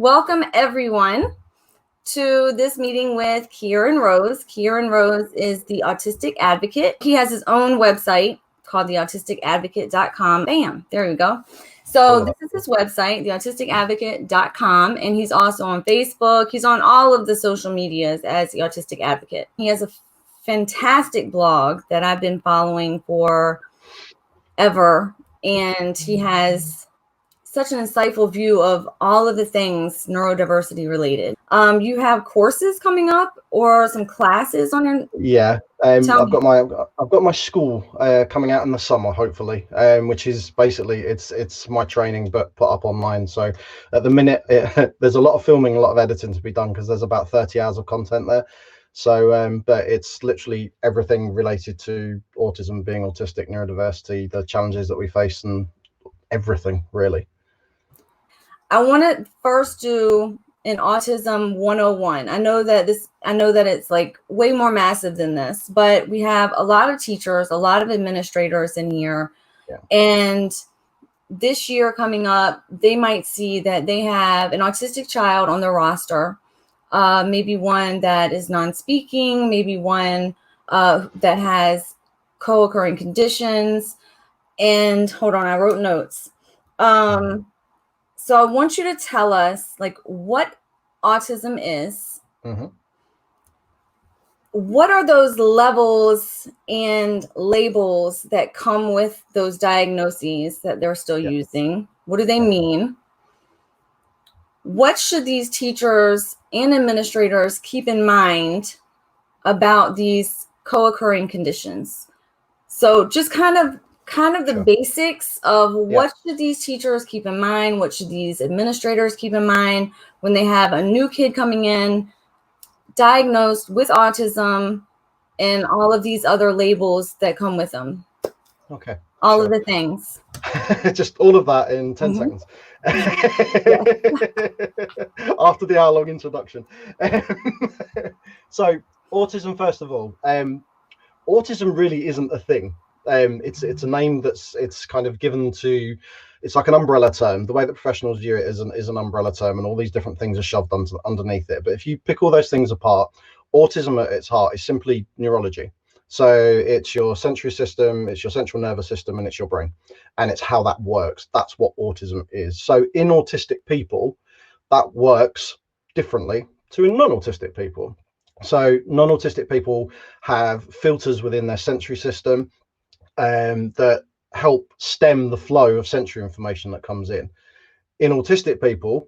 Welcome everyone to this meeting with Kieran Rose. Kieran Rose is the Autistic Advocate. He has his own website called theautisticadvocate.com. Bam, there we go. So this is his website, theautisticadvocate.com, and he's also on Facebook. He's on all of the social medias as the Autistic Advocate. He has a fantastic blog that I've been following for ever, and he has such an insightful view of all of the things neurodiversity related. You have courses coming up or some classes on your? Yeah, I've got my school coming out in the summer, hopefully, which is basically it's my training but put up online. So at the minute there's a lot of filming, a lot of editing to be done because there's about 30 hours of content there. So but it's literally everything related to autism, being autistic, neurodiversity, the challenges that we face, and everything really. I want to first do an Autism 101. I know that it's like way more massive than this, but we have a lot of teachers, a lot of administrators in here. Yeah. And this year coming up, they might see that they have an autistic child on their roster, maybe one that is non-speaking, maybe one that has co-occurring conditions. And hold on, I wrote notes. So I want you to tell us like what autism is. Mm-hmm. What are those levels and labels that come with those diagnoses that they're still using? What do they mean? What should these teachers and administrators keep in mind about these co-occurring conditions? So just kind of the basics of what should these teachers keep in mind, what should these administrators keep in mind when they have a new kid coming in diagnosed with autism and all of these other labels that come with them. Okay. All of the things. Just all of that in 10 seconds. After the hour-long introduction. So autism, first of all, autism really isn't a thing. It's a name it's kind of given to, it's like an umbrella term. The way that professionals view it is an umbrella term, and all these different things are shoved underneath it. But if you pick all those things apart, autism at its heart is simply neurology. So it's your sensory system, it's your central nervous system, and it's your brain, and it's how that works. That's what autism is. So in autistic people, that works differently to in non-autistic people. So non-autistic people have filters within their sensory system that help stem the flow of sensory information that comes in. In autistic people,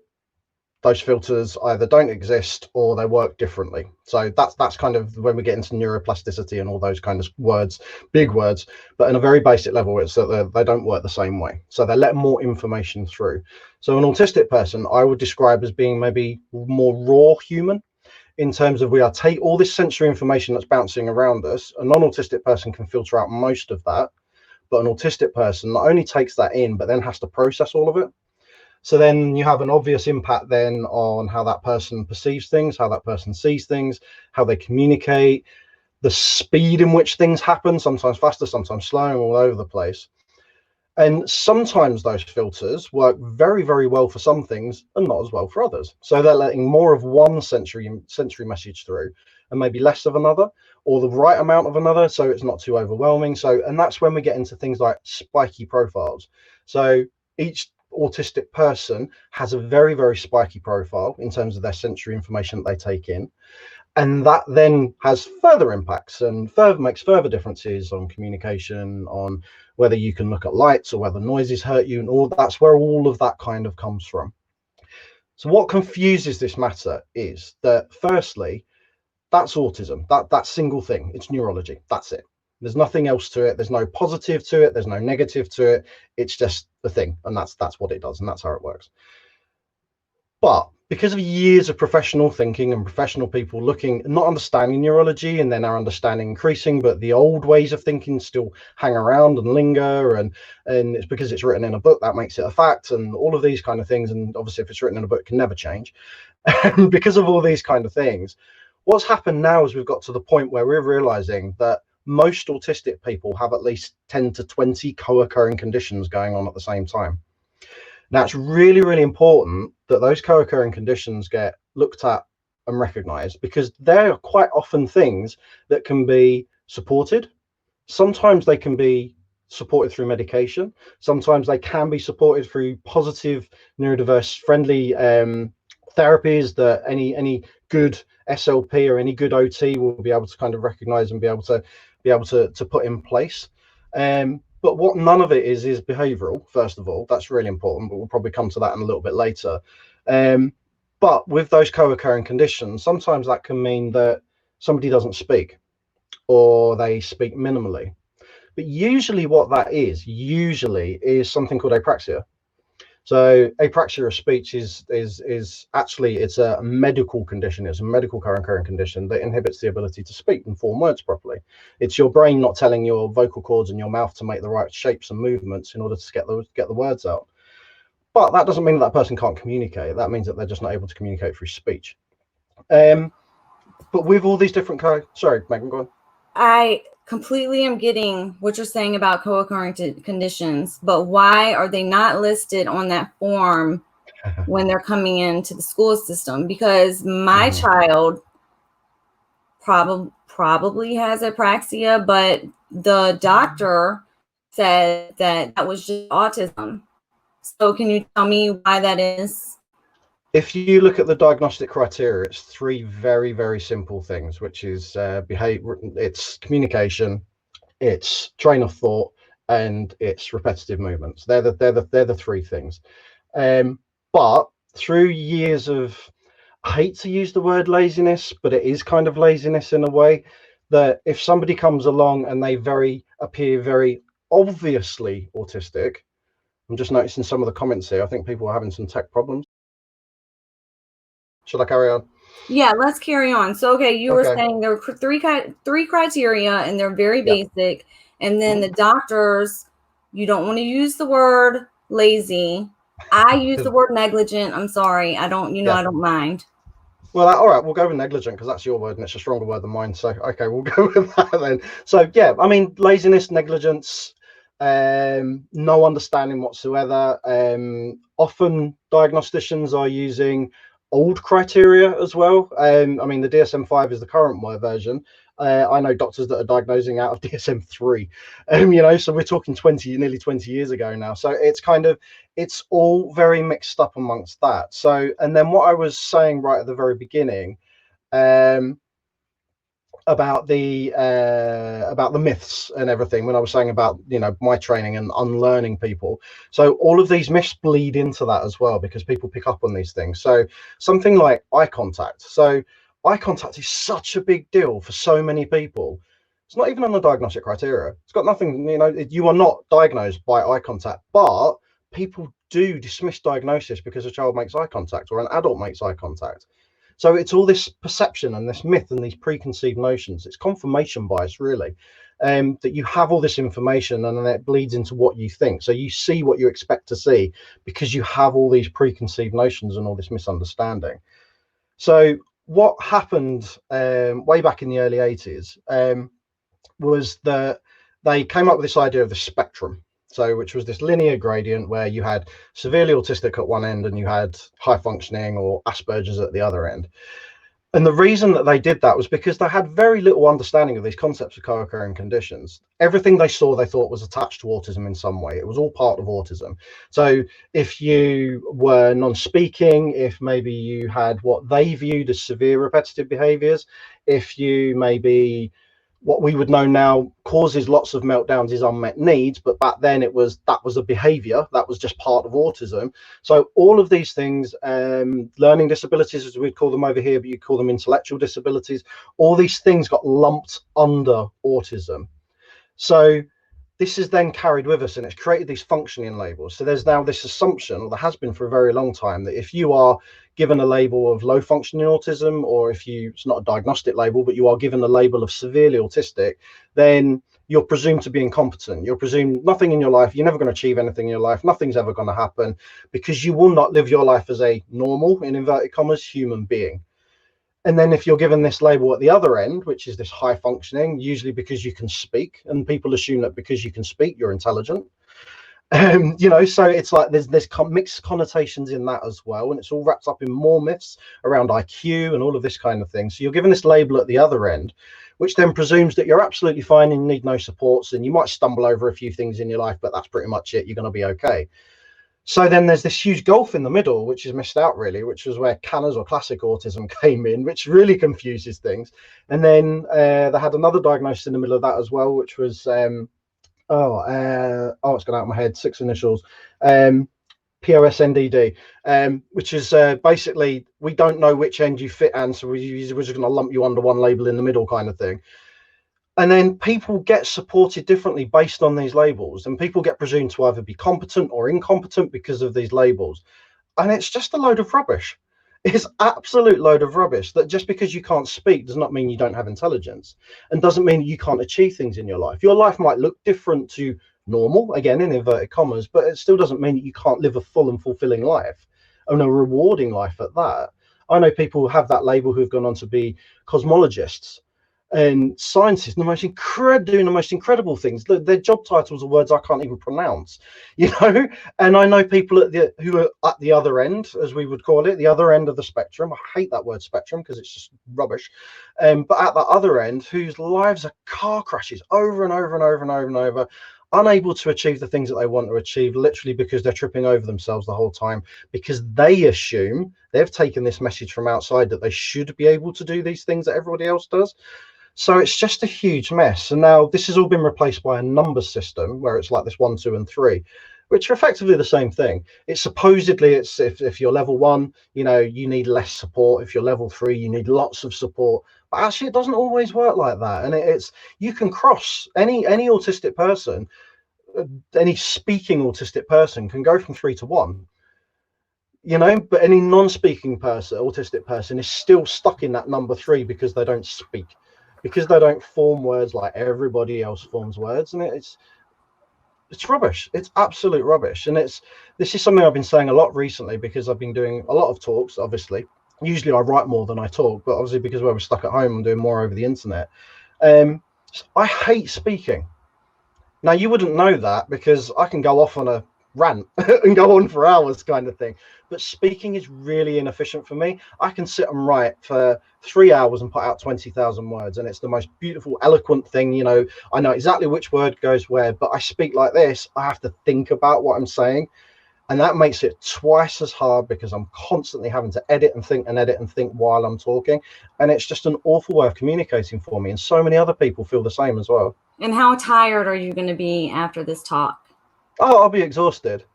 those filters either don't exist or they work differently. So that's kind of when we get into neuroplasticity and all those kind of words, big words, but in a very basic level, it's that they don't work the same way. So they let more information through. So an autistic person, I would describe as being maybe more raw human, in terms of we are take all this sensory information that's bouncing around us. A non-autistic person can filter out most of that, but an autistic person not only takes that in, but then has to process all of it. So then you have an obvious impact then on how that person perceives things, how that person sees things, how they communicate, the speed in which things happen, sometimes faster, sometimes slower, all over the place. And sometimes those filters work very, very well for some things and not as well for others. So they're letting more of one sensory message through and maybe less of another, or the right amount of another, so it's not too overwhelming. So, and that's when we get into things like spiky profiles. So each autistic person has a very, very spiky profile in terms of their sensory information that they take in. And that then has further impacts and makes further differences on communication, on whether you can look at lights or whether noises hurt you, and all that's where all of that kind of comes from. So what confuses this matter is that, firstly, that's autism, that single thing. It's neurology. That's it. There's nothing else to it. There's no positive to it. There's no negative to it. It's just the thing, and that's what it does, and that's how it works. But because of years of professional thinking and professional people looking, not understanding neurology, and then our understanding increasing, but the old ways of thinking still hang around and linger, and it's because it's written in a book that makes it a fact, and all of these kind of things. And obviously if it's written in a book, it can never change. And because of all these kind of things, what's happened now is we've got to the point where we're realizing that most autistic people have at least 10 to 20 co-occurring conditions going on at the same time. Now, it's really, really important that those co-occurring conditions get looked at and recognized, because they're quite often things that can be supported. Sometimes they can be supported through medication. Sometimes they can be supported through positive, neurodiverse friendly therapies that any good SLP or any good OT will be able to kind of recognize and be able to put in place. But what none of it is behavioral. First of all, that's really important, but we'll probably come to that in a little bit later. But with those co-occurring conditions, sometimes that can mean that somebody doesn't speak, or they speak minimally. But usually what that is something called apraxia. So apraxia of speech is actually, it's a medical condition. It's a medical co-occurring condition that inhibits the ability to speak and form words properly. It's your brain not telling your vocal cords and your mouth to make the right shapes and movements in order to get the words out. But that doesn't mean that person can't communicate. That means that they're just not able to communicate through speech. But with all these different sorry, Megan, go on. I completely am getting what you're saying about co-occurring conditions, but why are they not listed on that form when they're coming into the school system? Because my child probably has apraxia, but the doctor said that was just autism. So can you tell me why that is? If you look at the diagnostic criteria, it's three very, very simple things, which is behavior, it's communication, it's train of thought, and it's repetitive movements. They're the three things. But through years of, I hate to use the word laziness, but it is kind of laziness in a way, that if somebody comes along and they appear very obviously autistic, I'm just noticing some of the comments here. I think people are having some tech problems. Should I carry on? Yeah, let's carry on. So, okay, you were saying there were three criteria, and they're very basic. And then the doctors, you don't want to use the word lazy. I use the word negligent. I'm sorry. I don't mind. Well, all right, we'll go with negligent because that's your word and it's a stronger word than mine. So, okay, we'll go with that then. So, yeah, I mean, laziness, negligence, no understanding whatsoever. Often diagnosticians are using old criteria as well. I mean, the DSM-5 is the current version. I know doctors that are diagnosing out of DSM-3, so we're talking nearly 20 years ago now. So it's all very mixed up amongst that. So, and then what I was saying right at the very beginning, about the myths and everything, when I was saying about my training and unlearning people, so all of these myths bleed into that as well, because people pick up on these things. So something like eye contact. So eye contact is such a big deal for so many people. It's not even on the diagnostic criteria. It's got nothing, you are not diagnosed by eye contact, but people do dismiss diagnosis because a child makes eye contact or an adult makes eye contact. So it's all this perception and this myth and these preconceived notions. It's confirmation bias, really, that you have all this information and then it bleeds into what you think. So you see what you expect to see because you have all these preconceived notions and all this misunderstanding. So what happened way back in the early 80s was that they came up with this idea of the spectrum. So, which was this linear gradient where you had severely autistic at one end and you had high functioning or Asperger's at the other end. And the reason that they did that was because they had very little understanding of these concepts of co-occurring conditions. Everything they saw, they thought was attached to autism in some way. It was all part of autism. So if you were non-speaking, if maybe you had what they viewed as severe repetitive behaviors, if you maybe what we would know now causes lots of meltdowns is unmet needs, but back then that was a behavior that was just part of autism. So all of these things, learning disabilities as we'd call them over here, but you call them intellectual disabilities, all these things got lumped under autism. So this is then carried with us and it's created these functioning labels. So there's now this assumption, or there has been for a very long time, that if you are given a label of low functioning autism, or if it's not a diagnostic label, but you are given a label of severely autistic, then you're presumed to be incompetent. You're presumed nothing in your life. You're never going to achieve anything in your life. Nothing's ever going to happen because you will not live your life as a normal, in inverted commas, human being. And then if you're given this label at the other end, which is this high functioning, usually because you can speak, and people assume that because you can speak, you're intelligent. So it's like there's mixed connotations in that as well, and it's all wrapped up in more myths around IQ and all of this kind of thing. So you're given this label at the other end, which then presumes that you're absolutely fine and you need no supports, and you might stumble over a few things in your life, but that's pretty much it. You're going to be okay. So then there's this huge gulf in the middle, which is missed out really, which is where CANAS or classic autism came in, which really confuses things. And then they had another diagnosis in the middle of that as well, which was it's gone out of my head, 6 initials, POSNDD, which is basically we don't know which end you fit, and so we're just going to lump you under one label in the middle kind of thing. And then people get supported differently based on these labels, and people get presumed to either be competent or incompetent because of these labels. And it's just a load of rubbish. It's absolute load of rubbish, that just because you can't speak does not mean you don't have intelligence, and doesn't mean you can't achieve things in your life. Your life might look different to normal, again in inverted commas, but it still doesn't mean that you can't live a full and fulfilling life, and a rewarding life at that. I know people who have that label who've gone on to be cosmologists and scientists, doing the most incredible things. Their job titles are words I can't even pronounce, And I know people who are at the other end, as we would call it, the other end of the spectrum. I hate that word spectrum because it's just rubbish. But at the other end, whose lives are car crashes over and over and over and over and over, unable to achieve the things that they want to achieve, literally because they're tripping over themselves the whole time, because they assume they've taken this message from outside that they should be able to do these things that everybody else does. So it's just a huge mess. And now this has all been replaced by a number system where it's like this 1, 2, and 3, which are effectively the same thing. It's supposedly it's if you're level 1, you need less support. If you're level 3, you need lots of support. But actually, it doesn't always work like that. And it's you can cross any autistic person, any speaking autistic person can go from 3 to 1. But any non-speaking person, autistic person, is still stuck in that number 3 because they don't speak, because they don't form words like everybody else forms words. And it's rubbish. It's absolute rubbish. And this is something I've been saying a lot recently, because I've been doing a lot of talks. Obviously, usually I write more than I talk, but obviously because we're stuck at home, I'm doing more over the internet. I hate speaking. Now, you wouldn't know that because I can go off on a rant and go on for hours kind of thing, but speaking is really inefficient for me. I can sit and write for 3 hours and put out 20,000 words, and it's the most beautiful, eloquent thing. I know exactly which word goes where, but I speak like this. I have to think about what I'm saying, and that makes it twice as hard because I'm constantly having to edit and think while I'm talking, and it's just an awful way of communicating for me, and so many other people feel the same as well. And how tired are you going to be after this talk? Oh, I'll be exhausted.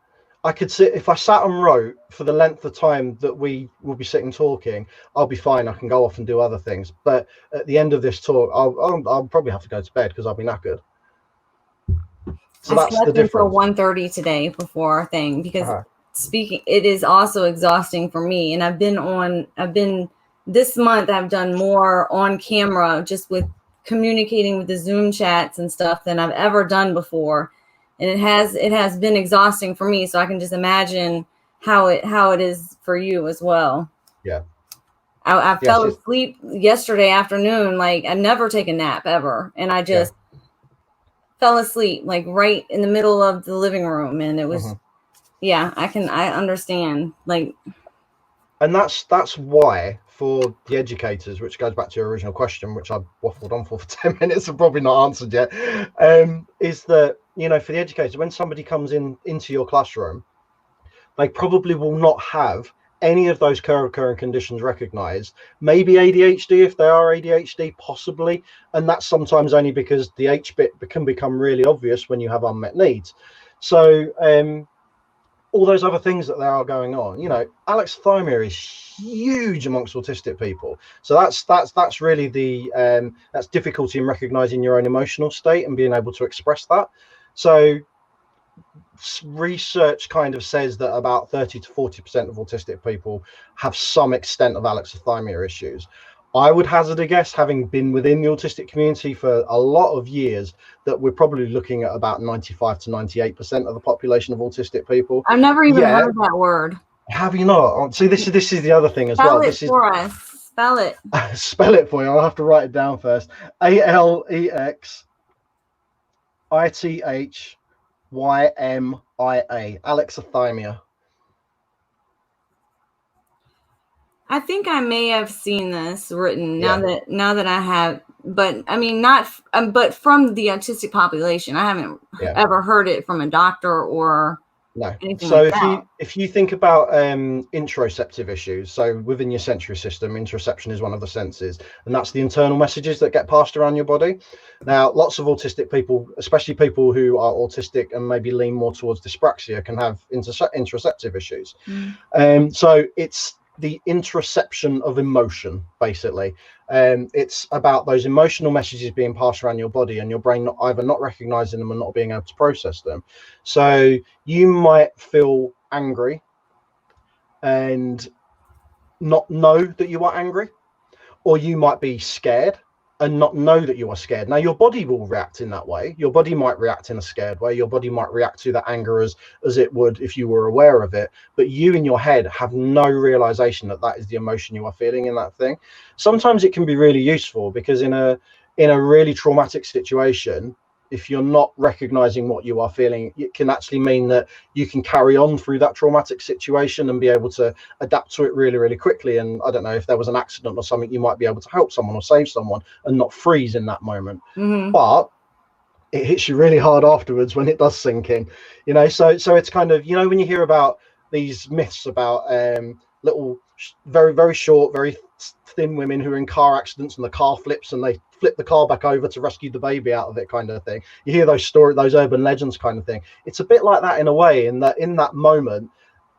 I could sit, if I sat and wrote for the length of time that we will be sitting talking, I'll be fine. I can go off and do other things. But at the end of this talk, I'll probably have to go to bed because I'll be knackered. So that's the difference. Until 1:30 today before our thing, because speaking, it is also exhausting for me. And I've been this month, I've done more on camera just with communicating with the Zoom chats and stuff than I've ever done before. And it has been exhausting for me. So I can just imagine how it is for you as well. Yeah. I fell asleep yesterday afternoon. Like, I never take a nap ever. And I just fell asleep like right in the middle of the living room. And it was, I understand. Like, and that's why for the educators, which goes back to your original question, which I waffled on for 10 minutes and probably not answered yet, is that, for the educators, when somebody comes into your classroom, they probably will not have any of those co-occurring conditions recognized. Maybe ADHD, if they are ADHD, possibly. And that's sometimes only because the H bit can become really obvious when you have unmet needs. So all those other things that there are going on, alexithymia is huge amongst autistic people. So that's really that's difficulty in recognizing your own emotional state and being able to express that. So research kind of says that about 30 to 40% of autistic people have some extent of alexithymia issues. I would hazard a guess, having been within the autistic community for a lot of years, that we're probably looking at about 95 to 98% of the population of autistic people. I've never even heard that word. Have you not? See, this is the other thing as well. Spell it for us. Spell it. Spell it for you. I'll have to write it down first. ALEXITHYMIA. Alexithymia. I think I may have seen this written now that I have, but I mean, not, but from the autistic population, I haven't ever heard it from a doctor or anything So like if you think about interoceptive issues, so within your sensory system, interoception is one of the senses, and that's the internal messages that get passed around your body. Now, lots of autistic people, especially people who are autistic and maybe lean more towards dyspraxia, can have interoceptive issues. So it's the interoception of emotion, basically. It's about those emotional messages being passed around your body and your brain either not recognizing them and not being able to process them. So you might feel angry and not know that you are angry, or you might be scared and not know that you are scared. Now, your body will react in that way. Your body might react in a scared way. Your body might react to that anger as it would if you were aware of it. But you in your head have no realization that that is the emotion you are feeling in that thing. Sometimes it can be really useful because in a really traumatic situation, if you're not recognizing what you are feeling, it can actually mean that you can carry on through that traumatic situation and be able to adapt to it really, really quickly. And I don't know, if there was an accident or something, you might be able to help someone or save someone and not freeze in that moment. But it hits you really hard afterwards when it does sink in, you know. So it's kind of, you know, when you hear about these myths about little, very, very short, very thin women who are in car accidents and the car flips and they flip the car back over to rescue the baby out of it, kind of thing. You hear those stories, those urban legends kind of thing. It's a bit like that in a way, in that moment,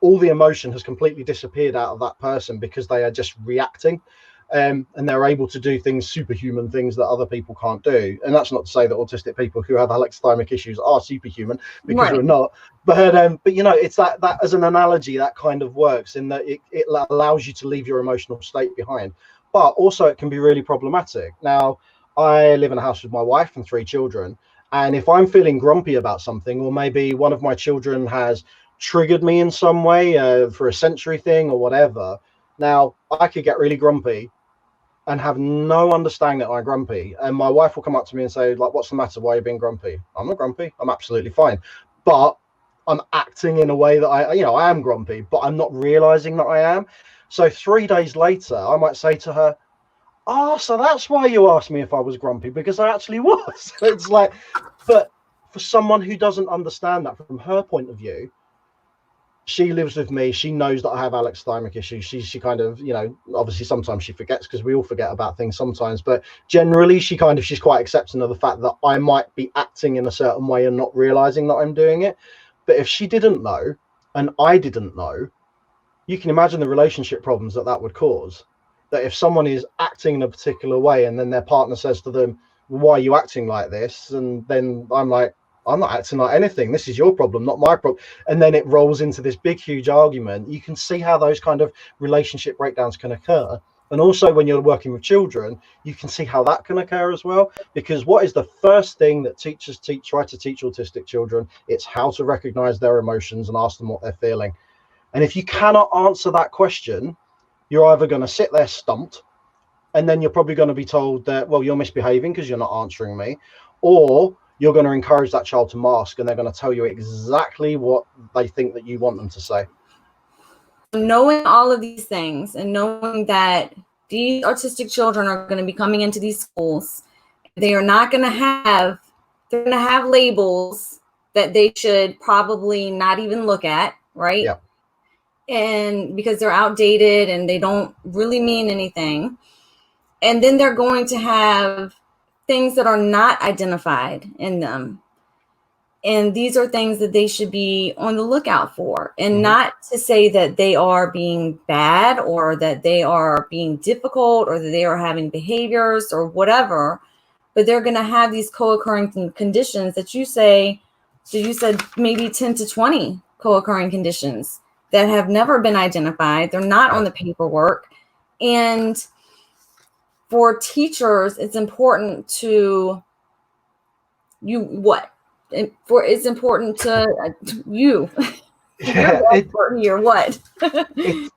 all the emotion has completely disappeared out of that person because they are just reacting. And they're able to do things, superhuman things that other people can't do. And that's not to say that autistic people who have alexithymic issues are superhuman, because we're not. But you know, it's that as an analogy, that kind of works in that it allows you to leave your emotional state behind. But also it can be really problematic. Now, I live in a house with my wife and 3 children. And if I'm feeling grumpy about something, or maybe one of my children has triggered me in some way for a sensory thing or whatever, now I could get really grumpy and have no understanding that I'm grumpy. And my wife will come up to me and say, like, what's the matter? Why are you being grumpy? I'm not grumpy. I'm absolutely fine. But I'm acting in a way that I am grumpy, but I'm not realizing that I am. So 3 days later, I might say to her, so that's why you asked me if I was grumpy, because I actually was. It's like, but for someone who doesn't understand that from her point of view, she lives with me. She knows that I have alexithymic issues. She kind of, you know, obviously sometimes she forgets because we all forget about things sometimes, but generally she's quite accepting of the fact that I might be acting in a certain way and not realizing that I'm doing it. But if she didn't know and I didn't know, you can imagine the relationship problems that would cause. That if someone is acting in a particular way and then their partner says to them, why are you acting like this? And then I'm like, I'm not acting like anything. This is your problem, not my problem. And then it rolls into this big, huge argument. You can see how those kind of relationship breakdowns can occur. And also when you're working with children, you can see how that can occur as well. Because what is the first thing that teachers try to teach autistic children? It's how to recognize their emotions and ask them what they're feeling. And if you cannot answer that question, you're either going to sit there stumped, and then you're probably going to be told that, well, you're misbehaving because you're not answering me, or you're going to encourage that child to mask, and they're going to tell you exactly what they think that you want them to say. Knowing all of these things and knowing that these autistic children are going to be coming into these schools, they're going to have labels that they should probably not even look at, right? Yeah. And because they're outdated and they don't really mean anything. And then they're going to have things that are not identified in them. And these are things that they should be on the lookout for. And not to say that they are being bad or that they are being difficult or that they are having behaviors or whatever, but they're going to have these co-occurring conditions that you said maybe 10 to 20 co-occurring conditions that have never been identified. They're not on the paperwork. And for teachers, it's important to it's important to you. Yeah, you're what?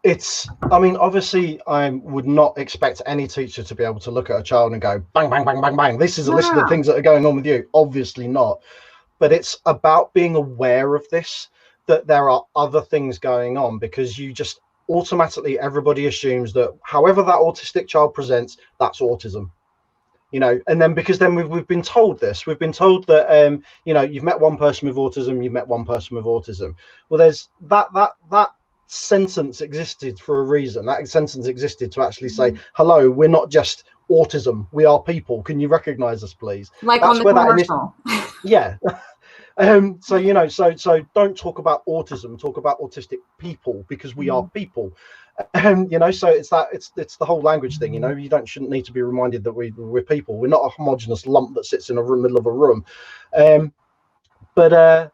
it's I mean, obviously I would not expect any teacher to be able to look at a child and go bang bang bang bang bang, this is a list of the things that are going on with you. Obviously not. But it's about being aware of this. that there are other things going on, because you just automatically, everybody assumes that however that autistic child presents, that's autism. You know, and then because then we've been told this, we've been told that you know, you've met one person with autism, you've met one person with autism. Well, there's that sentence existed for a reason. That sentence existed to actually say, hello, we're not just autism, we are people. Can you recognize us, please? Like That's on the where commercial. Yeah. So you know, so don't talk about autism, talk about autistic people, because we are people. You know, so it's the whole language thing. You know, you shouldn't need to be reminded that we're people. We're not a homogenous lump that sits in a middle of a room. But I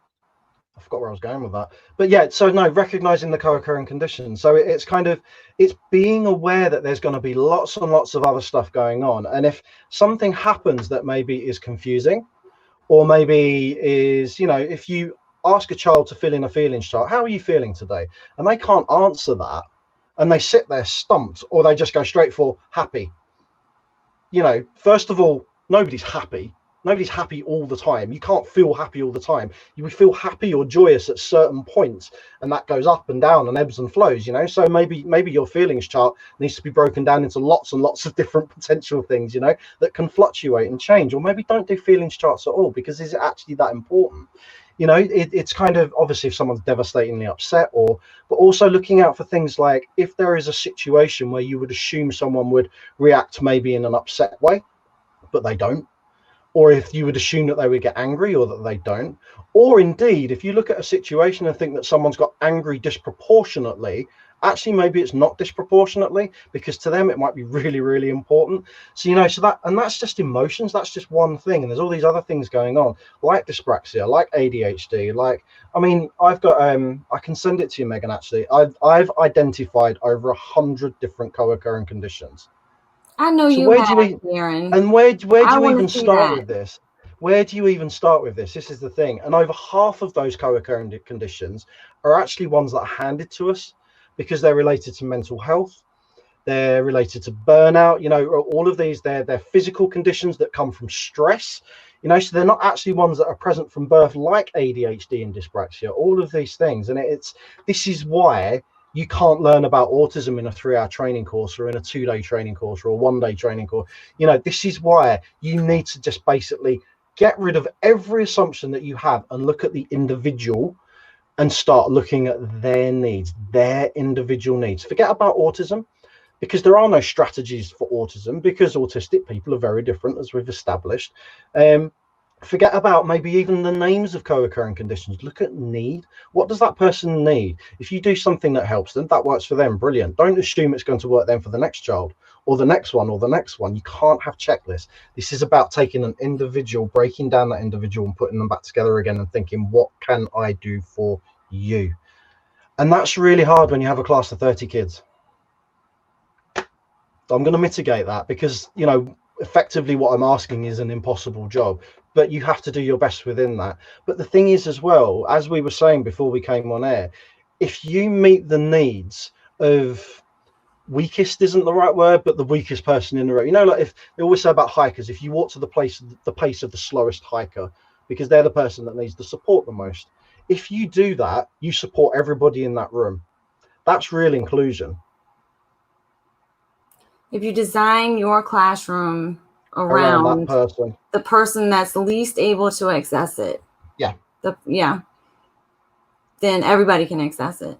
forgot where I was going with that. But yeah, so no, recognizing the co-occurring conditions. So it's kind of, it's being aware that there's going to be lots and lots of other stuff going on, and if something happens that maybe is confusing, or maybe is, you know, if you ask a child to fill in a feelings chart, how are you feeling today? And they can't answer that, and they sit there stumped, or they just go straight for happy. You know, first of all, nobody's happy. Nobody's happy all the time. You can't feel happy all the time. You feel happy or joyous at certain points, and that goes up and down and ebbs and flows, you know. So maybe your feelings chart needs to be broken down into lots and lots of different potential things, you know, that can fluctuate and change. Or maybe don't do feelings charts at all, because is it actually that important? You know, it's kind of, obviously if someone's devastatingly upset, or but also looking out for things like if there is a situation where you would assume someone would react maybe in an upset way, but they don't. Or if you would assume that they would get angry, or that they don't. Or indeed, if you look at a situation and think that someone's got angry disproportionately, actually maybe it's not disproportionately, because to them it might be really, really important. So, you know, so that's just emotions. That's just one thing. And there's all these other things going on, like dyspraxia, like ADHD, like, I mean, I've got, I can send it to you, Megan, actually. I've identified over 100 different co-occurring conditions. I know So you where have, do you, Kieran. and where do you even see start that. with this? Where do you even start with this? This is the thing. And over half of those co-occurring conditions are actually ones that are handed to us, because they're related to mental health. They're related to burnout. You know, all of these, they're physical conditions that come from stress. You know, so they're not actually ones that are present from birth, like ADHD and dyspraxia, all of these things. And this is why you can't learn about autism in a 3-hour training course, or in a 2-day training course, or a 1-day training course. You know, this is why you need to just basically get rid of every assumption that you have, and look at the individual, and start looking at their needs, their individual needs. Forget about autism, because there are no strategies for autism, because autistic people are very different, as we've established. Forget about maybe even the names of co-occurring conditions. Look at need. What does that person need? If you do something that helps them, that works for them, brilliant. Don't assume it's going to work then for the next child, or the next one, or the next one. You can't have checklists. This is about taking an individual, breaking down that individual, and putting them back together again, and thinking, what can I do for you? And that's really hard when you have a class of 30 kids. So I'm going to mitigate that, because, you know, effectively what I'm asking is an impossible job, but you have to do your best within that. But the thing is, as well, as we were saying before we came on air, if you meet the needs of, weakest isn't the right word, but the weakest person in the room, you know, like if they always say about hikers, if you walk to the pace of the slowest hiker, because they're the person that needs the support the most. If you do that, you support everybody in that room. That's real inclusion. If you design your classroom around that person, the person that's least able to access it, then everybody can access it.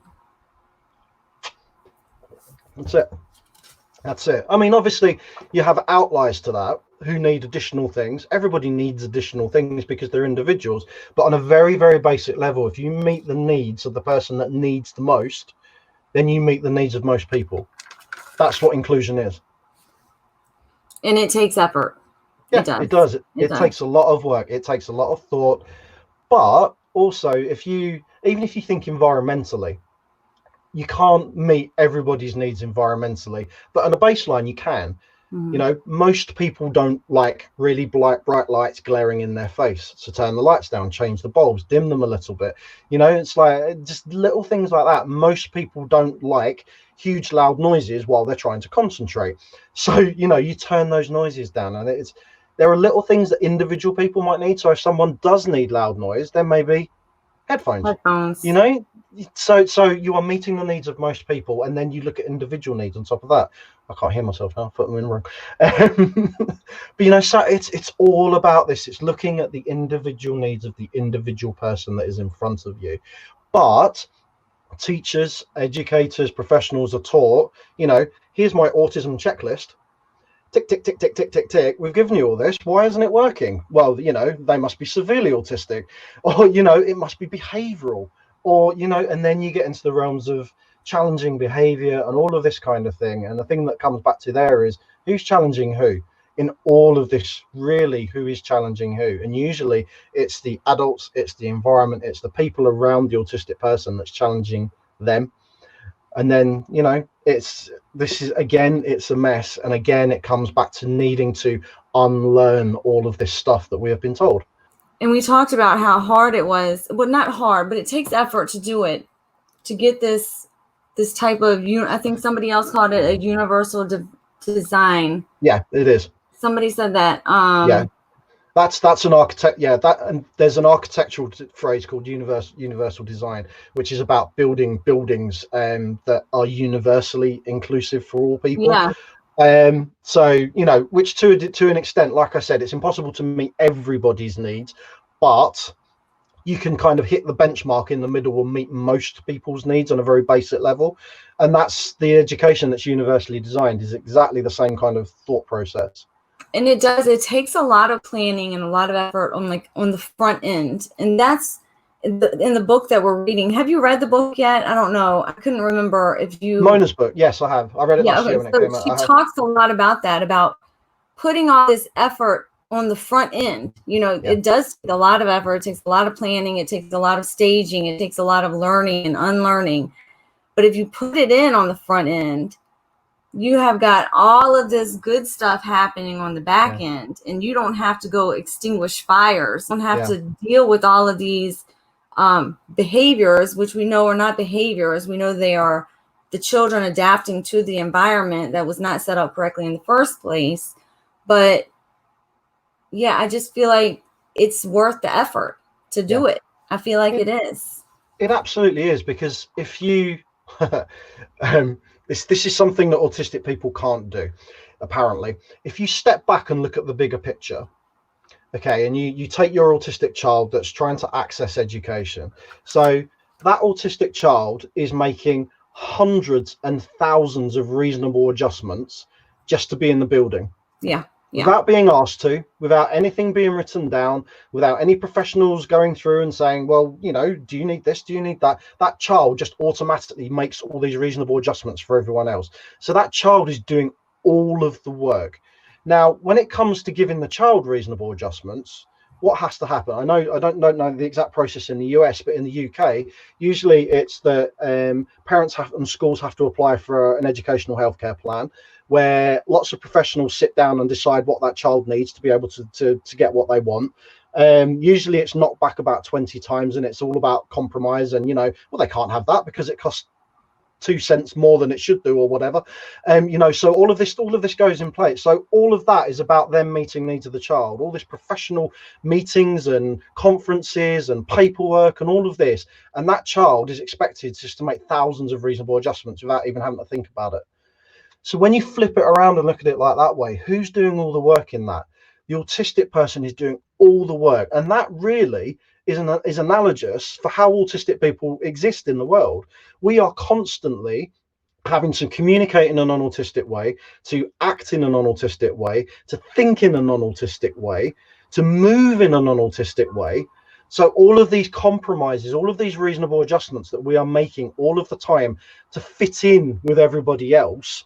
That's it. I mean, obviously you have outliers to that who need additional things. Everybody needs additional things because they're individuals, but on a very, very basic level, if you meet the needs of the person that needs the most, then you meet the needs of most people. That's what inclusion is. And it takes effort. Yeah, it does. It takes a lot of work. It takes a lot of thought. But also, even if you think environmentally, you can't meet everybody's needs environmentally, but on a baseline you can. You know, most people don't like really bright lights glaring in their face, so turn the lights down, change the bulbs, dim them a little bit. You know, it's like just little things like that. Most people don't like huge loud noises while they're trying to concentrate, so you know, you turn those noises down. And there are little things that individual people might need. So if someone does need loud noise, then maybe Headphones. You know, so you are meeting the needs of most people, and then you look at individual needs on top of that. I can't hear myself now. I put them in wrong. But you know, so it's all about this. It's looking at the individual needs of the individual person that is in front of you. But teachers, educators, professionals are taught, you know, here's my autism checklist. Tick, tick, tick, tick, tick, tick, tick. We've given you all this. Why isn't it working? Well, you know, they must be severely autistic, or, you know, it must be behavioral, or, you know, and then you get into the realms of challenging behavior and all of this kind of thing. And the thing that comes back to there is who's challenging who in all of this, really, who is challenging who? And usually it's the adults, it's the environment, it's the people around the autistic person that's challenging them. And then, you know, it's a mess. And again, it comes back to needing to unlearn all of this stuff that we have been told. And we talked about how hard it was. Well, not hard, but it takes effort to do it, to get this type of, I think somebody else called it a universal design. Yeah, it is. Somebody said that. Yeah. That's an architect. Yeah, and there's an architectural phrase called universal design, which is about building buildings that are universally inclusive for all people. Yeah. So, you know, which to an extent, like I said, it's impossible to meet everybody's needs, but you can kind of hit the benchmark in the middle and meet most people's needs on a very basic level. And that's the education that's universally designed, is exactly the same kind of thought process. And it takes a lot of planning and a lot of effort on the front end. And that's in the book that we're reading. Have you read the book yet? I don't know. I couldn't remember if you. Mona's book. Yes, I have. I read it last year when it came out. She talks a lot about that, about putting all this effort on the front end. You know, It does take a lot of effort. It takes a lot of planning. It takes a lot of staging. It takes a lot of learning and unlearning. But if you put it in on the front end, you have got all of this good stuff happening on the back end, and you don't have to go extinguish fires. You don't have to deal with all of these behaviors, which we know are not behaviors. We know they are the children adapting to the environment that was not set up correctly in the first place. But yeah, I just feel like it's worth the effort to do it. I feel like it is. It absolutely is, because if you this is something that autistic people can't do, apparently. If you step back and look at the bigger picture, okay, and you take your autistic child that's trying to access education. So that autistic child is making hundreds and thousands of reasonable adjustments just to be in the building. Yeah. Without being asked to, without anything being written down, without any professionals going through and saying, well, you know, do you need this? Do you need that? That child just automatically makes all these reasonable adjustments for everyone else. So that child is doing all of the work. Now, when it comes to giving the child reasonable adjustments, what has to happen? I don't know the exact process in the US, but in the UK, usually it's that parents and schools have to apply for an educational healthcare plan, where lots of professionals sit down and decide what that child needs to be able to get what they want. Usually it's knocked back about 20 times, and it's all about compromise. And, you know, well, they can't have that because it costs 2 cents more than it should do, or whatever. You know, so all of this goes in place. So all of that is about them meeting needs of the child. All this professional meetings and conferences and paperwork and all of this, and that child is expected just to make thousands of reasonable adjustments without even having to think about it. So when you flip it around and look at it like that way, who's doing all the work in that? The autistic person is doing all the work. And that really is analogous for how autistic people exist in the world. We are constantly having to communicate in a non-autistic way, to act in a non-autistic way, to think in a non-autistic way, to move in a non-autistic way. So all of these compromises, all of these reasonable adjustments that we are making all of the time to fit in with everybody else,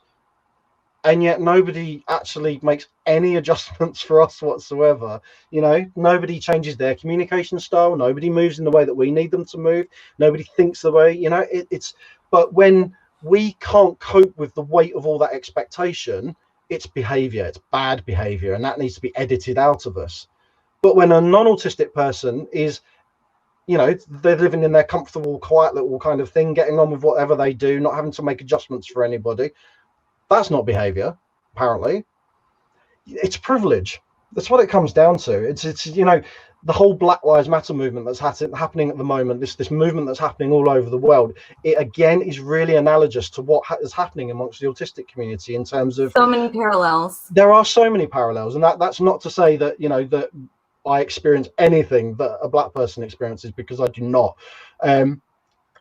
and yet nobody actually makes any adjustments for us whatsoever. You know, nobody changes their communication style. Nobody moves in the way that we need them to move. Nobody thinks the way, you know, but when we can't cope with the weight of all that expectation, it's behavior, it's bad behavior, and that needs to be edited out of us. But when a non-autistic person is, you know, they're living in their comfortable, quiet little kind of thing, getting on with whatever they do, not having to make adjustments for anybody, that's not behavior, apparently. It's privilege. That's what it comes down to. It's you know, the whole Black Lives Matter movement that's happening at the moment, this movement that's happening all over the world, it again is really analogous to what is happening amongst the autistic community in terms of, So many parallels. there are so many parallels, and that's not to say that, you know, that I experience anything that a Black person experiences, because I do not.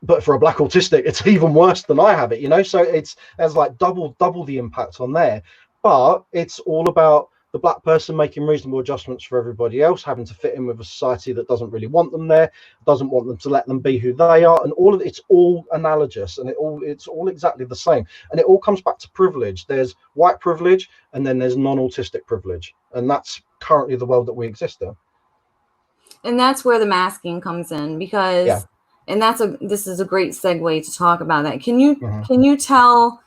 But for a Black autistic, it's even worse than I have it, you know. So there's like double the impact on there. But it's all about the Black person making reasonable adjustments for everybody else, having to fit in with a society that doesn't really want them there, doesn't want them to let them be who they are, and all of it's all analogous, and it's all exactly the same, and it all comes back to privilege. There's white privilege, and then there's non-autistic privilege, and that's currently the world that we exist in. And that's where the masking comes in, because Yeah. and this is a great segue to talk about that. Can you tell,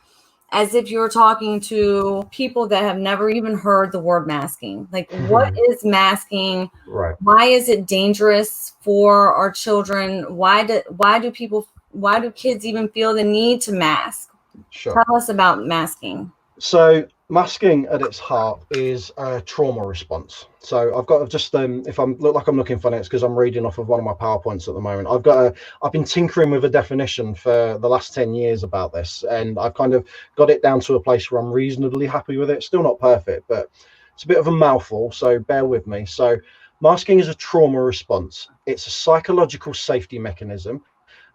as if you're talking to people that have never even heard the word masking, like what is masking? Right. Why is it dangerous for our children? Why do kids even feel the need to mask? Sure. Tell us about masking. So masking at its heart is a trauma response. So I've got just if I'm look like I'm looking funny, it's because I'm reading off of one of my PowerPoints at the moment. I've been tinkering with a definition for the last 10 years about this, and I've kind of got it down to a place where I'm reasonably happy with it. Still not perfect, but it's a bit of a mouthful, so bear with me. So masking is a trauma response. It's a psychological safety mechanism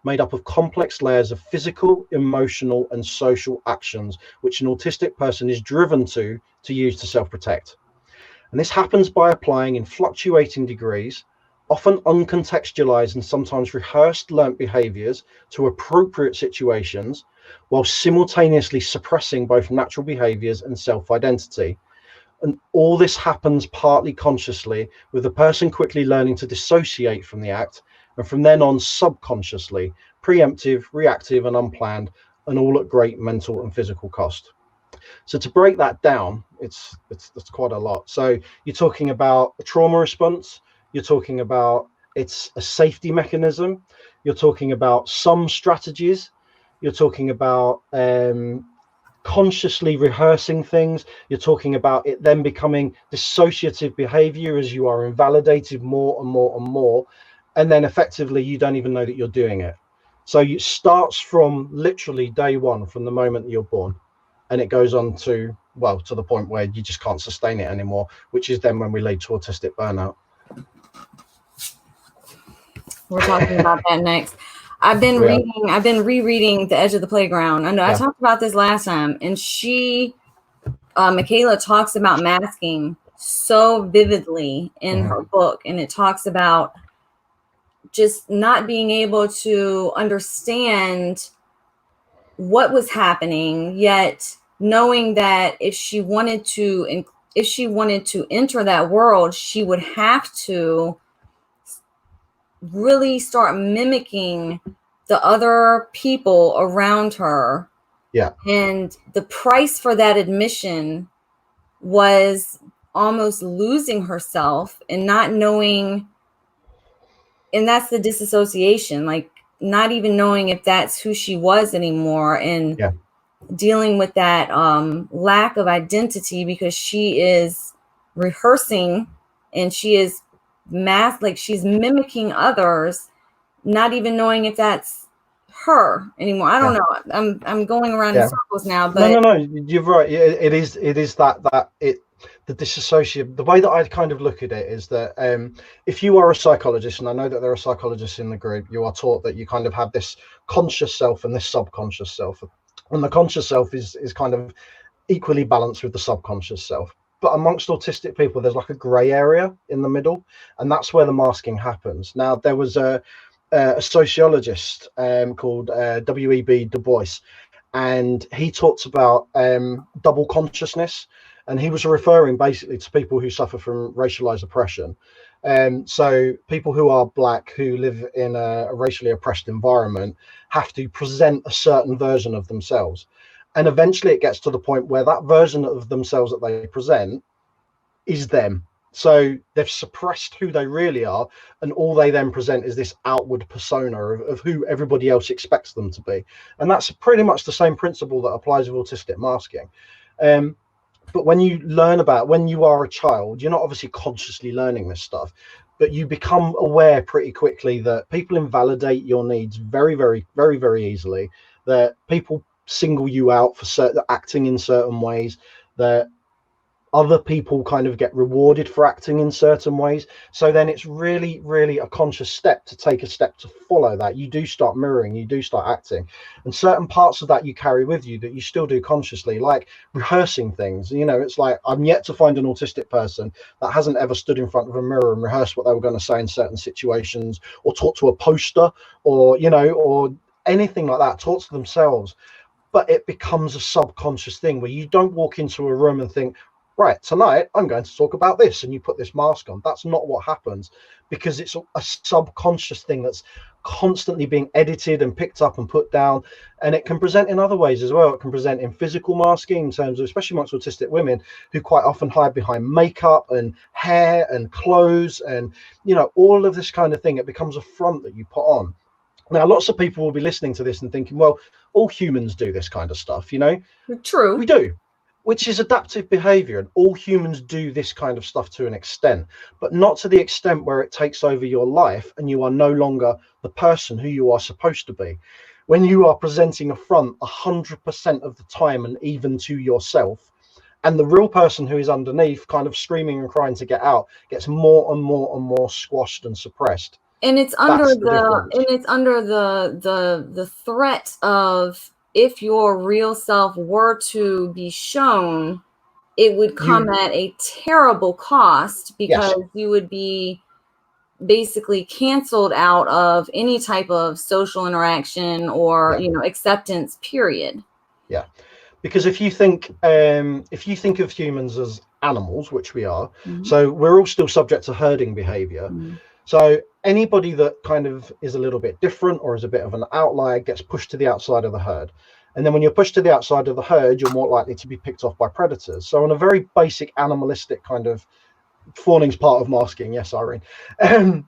made up of complex layers of physical, emotional, and social actions, which an autistic person is driven to use to self-protect. And this happens by applying in fluctuating degrees, often uncontextualized and sometimes rehearsed learnt behaviors to appropriate situations, while simultaneously suppressing both natural behaviors and self-identity. And all this happens partly consciously, with the person quickly learning to dissociate from the act, and from then on subconsciously, preemptive, reactive, and unplanned, and all at great mental and physical cost. So to break that down, it's quite a lot. So you're talking about a trauma response, you're talking about it's a safety mechanism, you're talking about some strategies, you're talking about consciously rehearsing things, you're talking about it then becoming dissociative behavior as you are invalidated more and more and more, and then effectively you don't even know that you're doing it. So it starts from literally day one, from the moment that you're born, and it goes on to, well, to the point where you just can't sustain it anymore, which is then when we lead to autistic burnout. We're talking about that next. I've been rereading The Edge of the Playground. I know I talked about this last time, and Michaela talks about masking so vividly in her book, and it talks about just not being able to understand what was happening, yet knowing that if she wanted to enter that world, she would have to really start mimicking the other people around her. Yeah. And the price for that admission was almost losing herself and not knowing. And that's the disassociation, like not even knowing if that's who she was anymore, and dealing with that lack of identity, because she is rehearsing and she is like she's mimicking others, not even knowing if that's her anymore. I don't know. I'm going around in circles now, but no, you're right. It is that the disassociation. The way that I kind of look at it is that if you are a psychologist, and I know that there are psychologists in the group, you are taught that you kind of have this conscious self and this subconscious self, and the conscious self is kind of equally balanced with the subconscious self. But amongst autistic people, there's like a grey area in the middle, and that's where the masking happens. Now, there was a sociologist called W.E.B. Du Bois, and he talks about double consciousness, and he was referring basically to people who suffer from racialized oppression. So people who are Black, who live in a racially oppressed environment, have to present a certain version of themselves. And eventually it gets to the point where that version of themselves that they present is them. So they've suppressed who they really are, and all they then present is this outward persona of who everybody else expects them to be. And that's pretty much the same principle that applies with autistic masking. But when you learn about, when you are a child, you're not obviously consciously learning this stuff, but you become aware pretty quickly that people invalidate your needs very, very, very, very easily, that people single you out for certain acting in certain ways, that other people kind of get rewarded for acting in certain ways. So then it's really, really a conscious step to take a step to follow that. You do start mirroring, you do start acting, and certain parts of that you carry with you that you still do consciously, like rehearsing things. You know, it's like I'm yet to find an autistic person that hasn't ever stood in front of a mirror and rehearsed what they were going to say in certain situations, or talk to a poster, or, you know, or anything like that, talk to themselves. But it becomes a subconscious thing where you don't walk into a room and think, right, tonight I'm going to talk about this, and you put this mask on. That's not what happens, because it's a subconscious thing that's constantly being edited and picked up and put down. And it can present in other ways as well. It can present in physical masking, in terms of, especially amongst autistic women, who quite often hide behind makeup and hair and clothes and, you know, all of this kind of thing. It becomes a front that you put on. Now, lots of people will be listening to this and thinking, well, all humans do this kind of stuff, you know? True. We do, which is adaptive behavior, and all humans do this kind of stuff to an extent, but not to the extent where it takes over your life and you are no longer the person who you are supposed to be. When you are presenting a front 100% of the time, and even to yourself, and the real person who is underneath kind of screaming and crying to get out gets more and more and more squashed and suppressed. And it's under the threat of, if your real self were to be shown, it would come at a terrible cost, because you would be basically canceled out of any type of social interaction or acceptance, period. Yeah, because if you think of humans as animals, which we are, so we're all still subject to herding behavior. So anybody that kind of is a little bit different or is a bit of an outlier gets pushed to the outside of the herd. And then when you're pushed to the outside of the herd, you're more likely to be picked off by predators. So on a very basic animalistic kind of, fawning's part of masking, yes, Irene.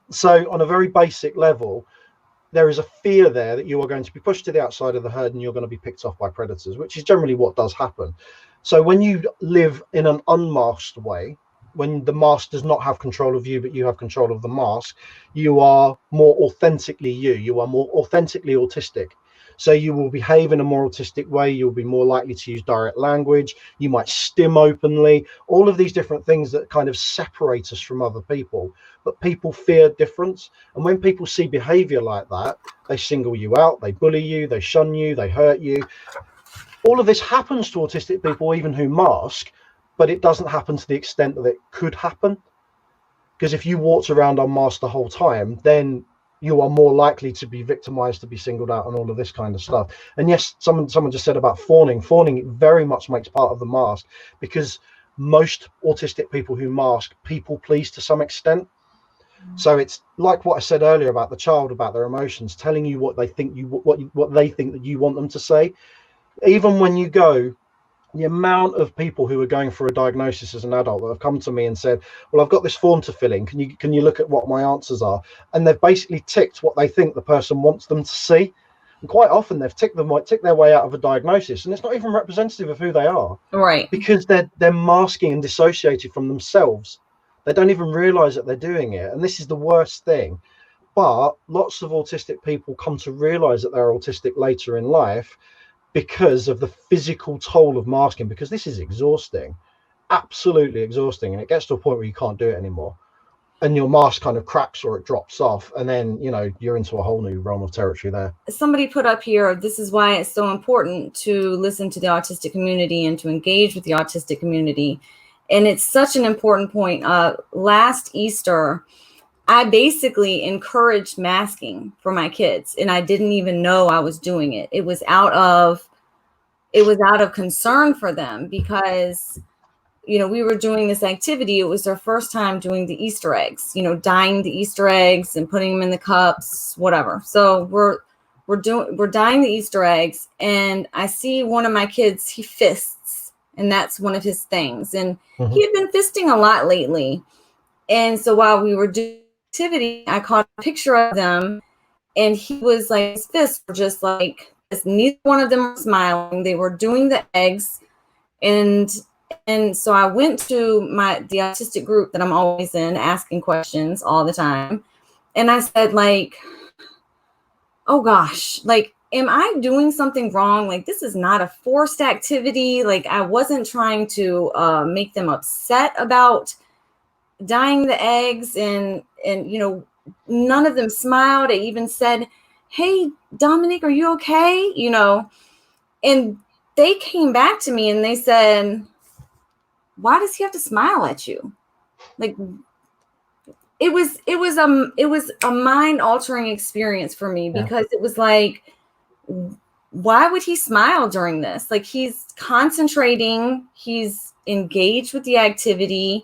So on a very basic level, there is a fear there that you are going to be pushed to the outside of the herd and you're going to be picked off by predators, which is generally what does happen. So when you live in an unmasked way, when the mask does not have control of you, but you have control of the mask, you are more authentically you. You are more authentically autistic. So you will behave in a more autistic way. You'll be more likely to use direct language. You might stim openly. All of these different things that kind of separate us from other people. But people fear difference. And when people see behavior like that, they single you out, they bully you, they shun you, they hurt you. All of this happens to autistic people, even who mask, but it doesn't happen to the extent that it could happen. Because if you walked around unmasked the whole time, then you are more likely to be victimized, to be singled out, and all of this kind of stuff. And yes, someone just said about fawning. Fawning very much makes part of the mask, because most autistic people who mask people please to some extent. So it's like what I said earlier about the child, about their emotions, telling you what they think what they think that you want them to say. Even when you go, the amount of people who are going for a diagnosis as an adult that have come to me and said, well, I've got this form to fill in, can you look at what my answers are? And they've basically ticked what they think the person wants them to see, and quite often they've ticked their way out of a diagnosis, and it's not even representative of who they are, right? Because they're masking and dissociated from themselves. They don't even realize that they're doing it, and this is the worst thing. But lots of autistic people come to realize that they're autistic later in life, because of the physical toll of masking, because this is exhausting, absolutely exhausting. And it gets to a point where you can't do it anymore. And your mask kind of cracks or it drops off. And then, you're into a whole new realm of territory there. Somebody put up here, this is why it's so important to listen to the autistic community and to engage with the autistic community. And it's such an important point. Last Easter, I basically encouraged masking for my kids, and I didn't even know I was doing it. It was out of concern for them, because, we were doing this activity. It was their first time doing the Easter eggs, dyeing the Easter eggs and putting them in the cups, whatever. So we're dyeing the Easter eggs, and I see one of my kids, he fists, and that's one of his things. And he had been fisting a lot lately. And so while we were doing activity, I caught a picture of them, and he was like, his fists were just like this. Neither one of them were smiling. They were doing the eggs, and And so I went to the autistic group that I'm always in, asking questions all the time. And I said, like, oh gosh, like, am I doing something wrong? Like, this is not a forced activity. Like, I wasn't trying to make them upset about dyeing the eggs, and none of them smiled. I even said, hey, Dominic, are you okay? And they came back to me and they said, why does he have to smile at you? Like, it was a mind-altering experience for me, because it was like, why would he smile during this? Like, he's concentrating, he's engaged with the activity,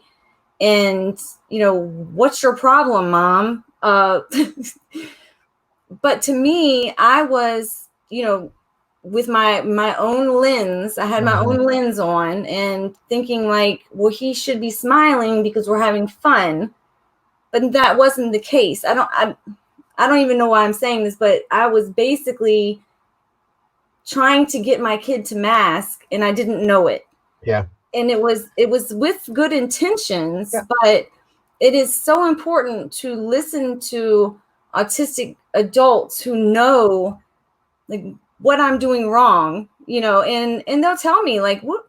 and what's your problem, Mom? But to me, I was, with my own lens, I had my own lens on, and thinking like, well, he should be smiling because we're having fun. But that wasn't the case. I don't even know why I'm saying this, but I was basically trying to get my kid to mask, and I didn't know it. Yeah. And it was with good intentions, but it is so important to listen to autistic adults who know, like, what I'm doing wrong, and they'll tell me, like, what,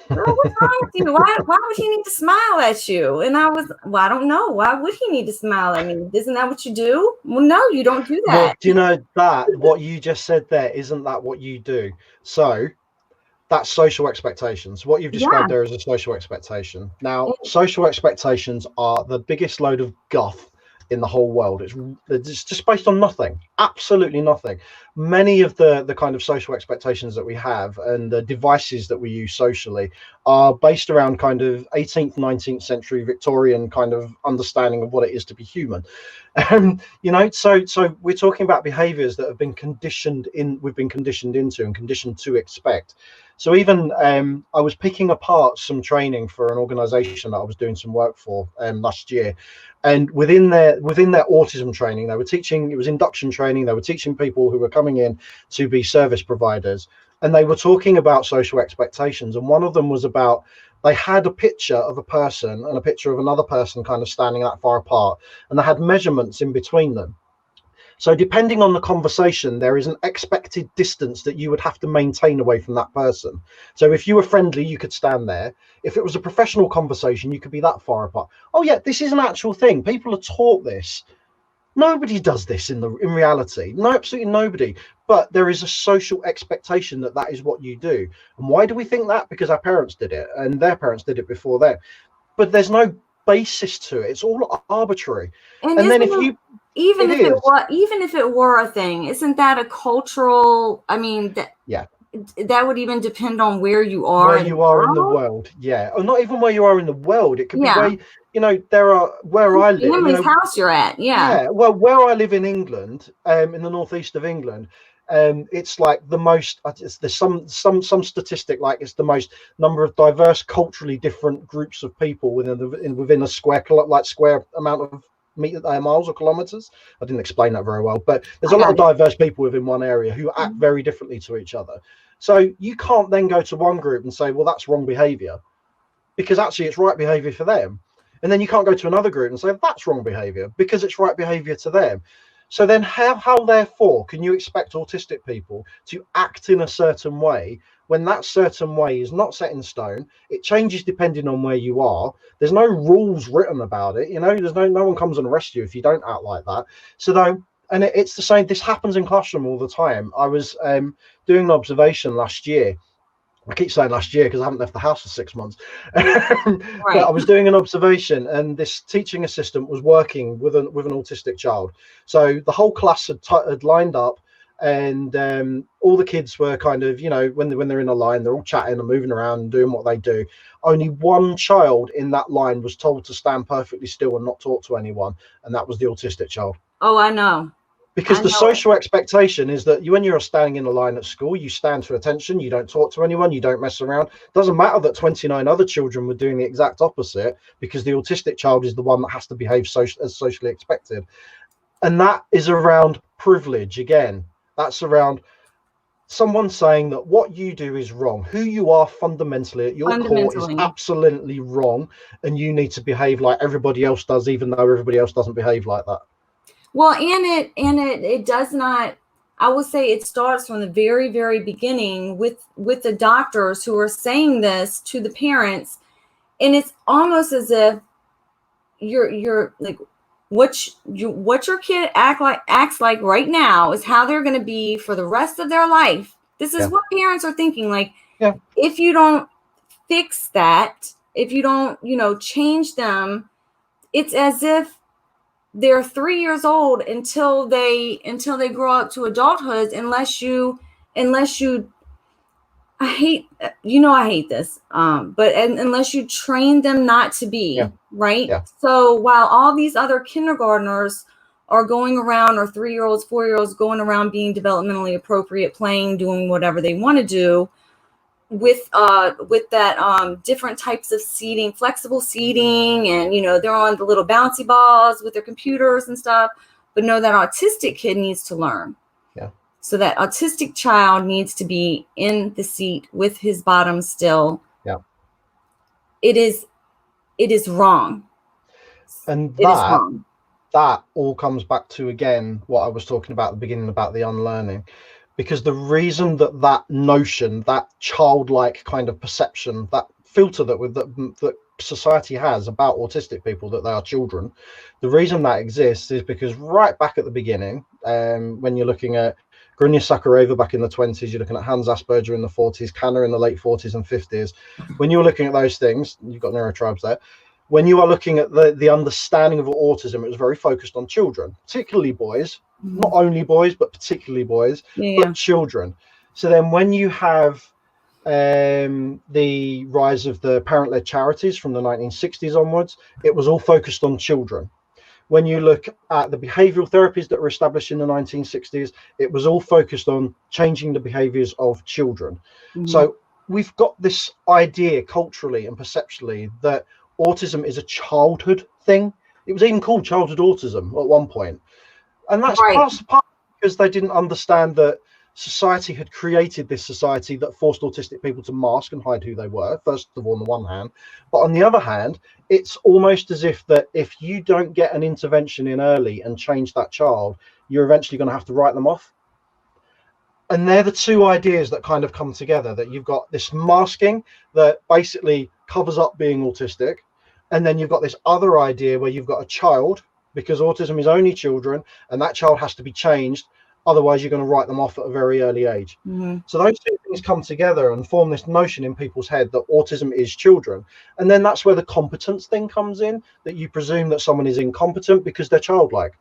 girl, what's wrong with you? Why would he need to smile at you? And I was, well, I don't know. Why would he need to smile at me? Isn't that what you do? Well, no, you don't do that. Well, do you know that what you just said there, isn't that what you do? So that's social expectations. What you've described there is a social expectation. Now, social expectations are the biggest load of guff in the whole world. It's just based on nothing, absolutely nothing. Many of the kind of social expectations that we have and the devices that we use socially are based around kind of 18th, 19th century Victorian kind of understanding of what it is to be human. So we're talking about behaviors that have been we've been conditioned into and conditioned to expect. So even I was picking apart some training for an organization that I was doing some work for last year. And within their autism training, they were teaching, it was induction training, they were teaching people who were coming in to be service providers. And they were talking about social expectations. And one of them was about, they had a picture of a person and a picture of another person kind of standing that far apart. And they had measurements in between them. So depending on the conversation, there is an expected distance that you would have to maintain away from that person. So if you were friendly, you could stand there. If it was a professional conversation, you could be that far apart. Oh yeah, this is an actual thing. People are taught this. Nobody does this in reality. No, absolutely nobody. But there is a social expectation that is what you do. And why do we think that? Because our parents did it and their parents did it before them. But there's no basis to it. It's all arbitrary. And then even if it were a thing, isn't that a cultural? I mean, that would even depend on where you are. Where you are in the world, or not even where you are in the world. It could be where there are where I live. Family's house you're at, Well, where I live in England, in the northeast of England, it's like the most. There's some statistic like it's the most number of diverse, culturally different groups of people within a square amount of miles or kilometers. I didn't explain that very well, but there's a lot of diverse people within one area who act very differently to each other. So you can't then go to one group and say, well, that's wrong behavior, because actually it's right behavior for them. And then you can't go to another group and say that's wrong behavior because it's right behavior to them. So then how therefore can you expect autistic people to act in a certain way when that certain way is not set in stone? It changes depending on where you are. There's no rules written about it. There's no one comes and arrests you if you don't act like that. So and it's the same. This happens in classroom all the time. I was doing an observation last year. I keep saying last year because I haven't left the house for 6 months. But I was doing an observation, and this teaching assistant was working with an autistic child. So the whole class had lined up, and all the kids were kind of, when they're in a line, they're all chatting and moving around and doing what they do. Only one child in that line was told to stand perfectly still and not talk to anyone, and that was the autistic child. Oh, I know. Because the social expectation is that when you're standing in a line at school, you stand for attention, you don't talk to anyone, you don't mess around. It doesn't matter that 29 other children were doing the exact opposite, because the autistic child is the one that has to behave as socially expected. And that is around privilege again. That's around someone saying that what you do is wrong. Who you are fundamentally at your core is absolutely wrong, and you need to behave like everybody else does, even though everybody else doesn't behave like that. Well, and it does not. I will say it starts from the very, very beginning with the doctors who are saying this to the parents, and it's almost as if you're like, what your kid acts like right now is how they're going to be for the rest of their life. This is what parents are thinking. Like, if you don't fix that, if you don't, change them, it's as if they're 3 years old until they grow up to adulthood, unless you I hate this, but unless you train them not to be, right? Yeah. So while all these other kindergartners are going around, or 3-year-olds, 4-year-olds going around being developmentally appropriate, playing, doing whatever they want to do, with that different types of seating, flexible seating, and they're on the little bouncy balls with their computers and stuff. But no, that autistic kid needs to learn. Yeah. So that autistic child needs to be in the seat with his bottom still. Yeah. It is wrong. And that all comes back to, again, what I was talking about at the beginning about the unlearning. Because the reason that notion, that childlike kind of perception, that filter that society has about autistic people, that they are children, the reason that exists is because right back at the beginning, when you're looking at Grunya Sakharova back in the 20s, you're looking at Hans Asperger in the 40s, Kanner in the late 40s and 50s. When you're looking at those things, you've got neurotribes there. When you are looking at the understanding of autism, it was very focused on children, particularly boys. Not only boys, but particularly boys, but children. So then when you have the rise of the parent-led charities from the 1960s onwards, it was all focused on children. When you look at the behavioral therapies that were established in the 1960s, it was all focused on changing the behaviors of children. So we've got this idea culturally and perceptually that autism is a childhood thing. It was even called childhood autism at one point. And that's part because they didn't understand that society had created this society that forced autistic people to mask and hide who they were, first of all, on the one hand. But on the other hand, it's almost as if that if you don't get an intervention in early and change that child, you're eventually going to have to write them off. And they're the two ideas that kind of come together, that you've got this masking that basically covers up being autistic. And then you've got this other idea where you've got a child, because autism is only children, and that child has to be changed. Otherwise, you're going to write them off at a very early age. So those two things come together and form this notion in people's head that autism is children. And then that's where the competence thing comes in, that you presume that someone is incompetent because they're childlike.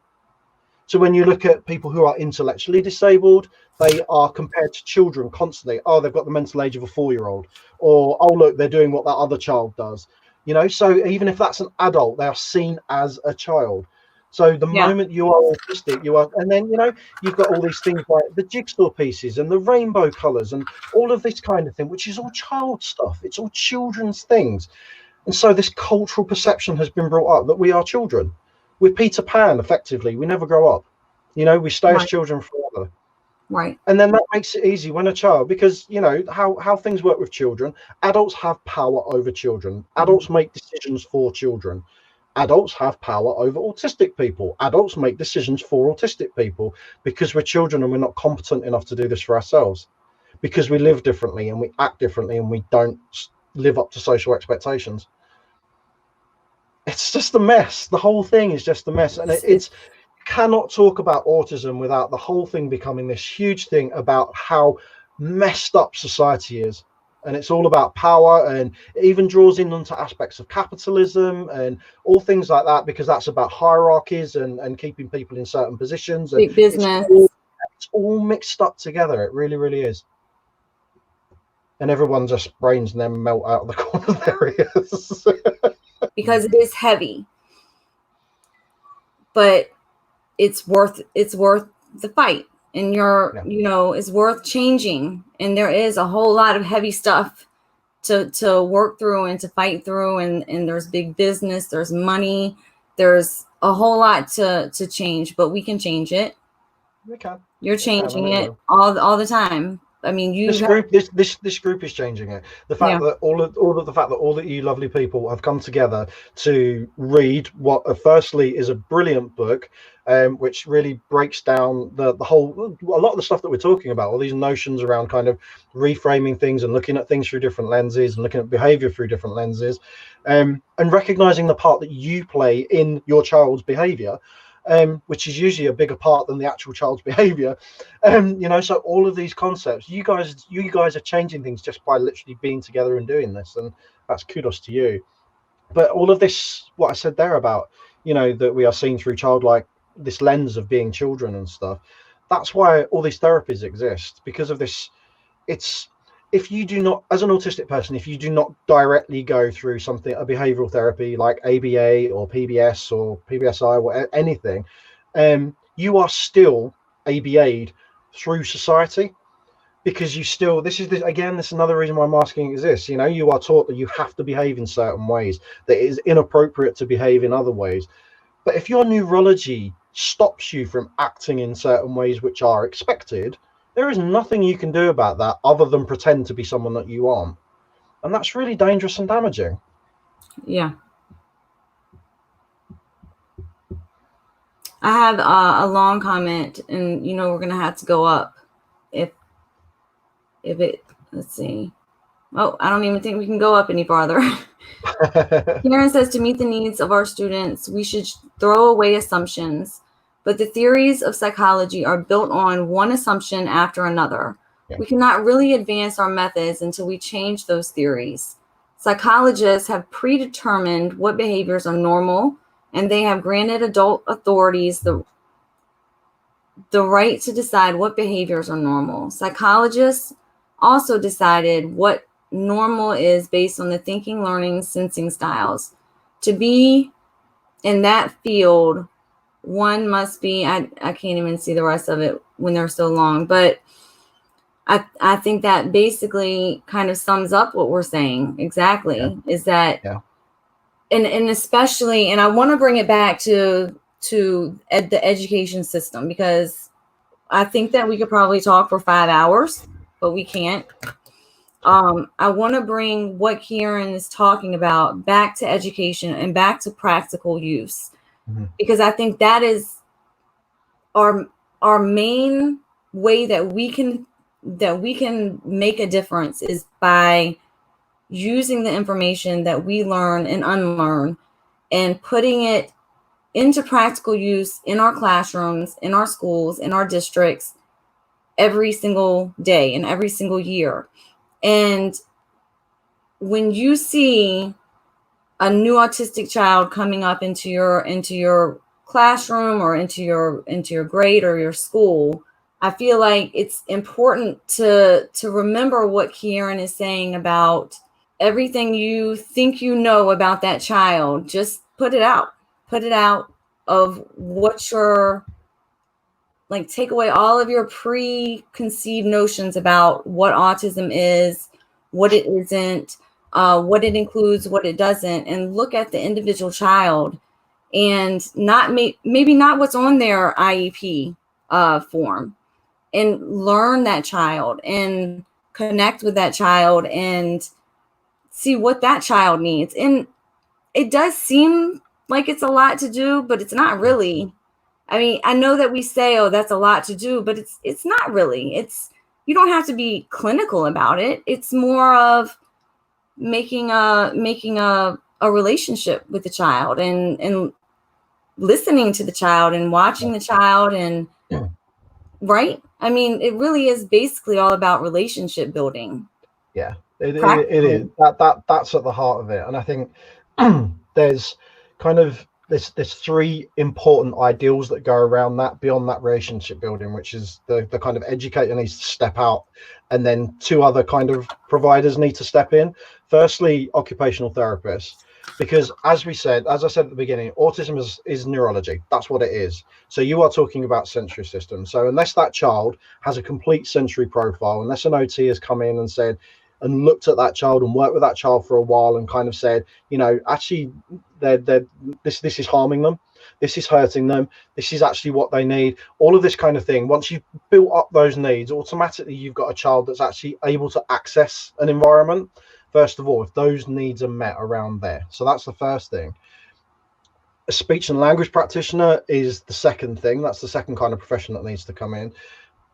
So when you look at people who are intellectually disabled, they are compared to children constantly. Oh, they've got the mental age of a 4-year-old. Or, oh, look, they're doing what that other child does. So even if that's an adult, they are seen as a child. So the moment you are autistic, you are, and then, you've got all these things like the jigsaw pieces and the rainbow colors and all of this kind of thing, which is all child stuff. It's all children's things. And so this cultural perception has been brought up that we are children. We're Peter Pan, effectively. We never grow up. We stay as children forever. Right. And then that makes it easy when a child, because, how things work with children, adults have power over children. Adults make decisions for children. Adults have power over autistic people. Adults make decisions for autistic people because we're children and we're not competent enough to do this for ourselves, because we live differently and we act differently and we don't live up to social expectations. It's just a mess. The whole thing is just a mess. And it's cannot talk about autism without the whole thing becoming this huge thing about how messed up society is. And it's all about power, and it even draws in onto aspects of capitalism and all things like that, because that's about hierarchies and keeping people in certain positions. And big business. It's all mixed up together. It really, really is. And everyone just brains and then melt out of the corner of their ears. Because it is heavy. But it's worth the fight. And it's worth changing. And there is a whole lot of heavy stuff to work through and to fight through. And there's big business, there's money, there's a whole lot to change, but we can change it. We can. You're changing it all the time. I mean, you This group, this group is changing it. The fact yeah, that all of you lovely people have come together to read what, firstly, is a brilliant book, which really breaks down the whole, a lot of the stuff that we're talking about, all these notions around kind of reframing things and looking at things through different lenses and looking at behavior through different lenses, and recognizing the part that you play in your child's behavior, which is usually a bigger part than the actual child's behavior. So all of these concepts, you guys are changing things just by literally being together and doing this, and that's kudos to you. But all of this, what I said there about, that we are seen through childlike, this lens of being children and stuff, that's why all these therapies exist, because of this. It's, if you do not, as an autistic person, if you do not directly go through something, a behavioral therapy like ABA or PBS or PBSI or anything, you are still ABA'd through society, because you still, this is another reason why masking exists. You are taught that you have to behave in certain ways, that it is inappropriate to behave in other ways. But if your neurology stops you from acting in certain ways which are expected, there is nothing you can do about that other than pretend to be someone that you aren't. And that's really dangerous and damaging. Yeah. I have a long comment, and we're gonna have to go up if it, let's see. Oh, I don't even think we can go up any farther. Kieran says, to meet the needs of our students, we should throw away assumptions, but the theories of psychology are built on one assumption after another. Yeah. We cannot really advance our methods until we change those theories. Psychologists have predetermined what behaviors are normal, and they have granted adult authorities the right to decide what behaviors are normal. Psychologists also decided what normal is based on the thinking, learning, sensing styles. To be in that field, one must be, I can't even see the rest of it when they're so long, but I think that basically kind of sums up what we're saying exactly. Yeah. Is that, yeah. and especially, and I want to bring it back to the education system, because I think that we could probably talk for 5 hours, but we can't. I want to bring what Kieran is talking about back to education and back to practical use, because I think that is our main way that we can make a difference, is by using the information that we learn and unlearn and putting it into practical use in our classrooms, in our schools, in our districts, every single day and every single year. And when you see a new autistic child coming up into your classroom or into your grade or your school, I feel like it's important to remember what Kieran is saying about everything you think you know about that child. Just put it out of what your, like, take away all of your preconceived notions about what autism is, what it isn't, what it includes, what it doesn't, and look at the individual child, and maybe not what's on their IEP form, and learn that child and connect with that child and see what that child needs. And it does seem like it's a lot to do, but it's not really. I mean, I know that we say, oh, that's a lot to do, but it's not really. You don't have to be clinical about it. It's more of making a relationship with the child and listening to the child and watching the child, and right? I mean, it really is basically all about relationship building. Yeah, it is. That's at the heart of it. And I think there's kind of there's 3 important ideals that go around that, beyond that relationship building, which is the kind of educator needs to step out, and then 2 other kind of providers need to step in. Firstly, occupational therapists, because as I said at the beginning, autism is neurology. That's what it is. So you are talking about sensory system. So unless that child has a complete sensory profile, unless an OT has come in and said, and looked at that child and worked with that child for a while and kind of said, you know, actually this is harming them, this is hurting them, this is actually what they need, all of this kind of thing. Once you've built up those needs, automatically you've got a child that's actually able to access an environment, first of all, if those needs are met around there. So that's the first thing. A speech and language practitioner is the second thing. That's the second kind of profession that needs to come in.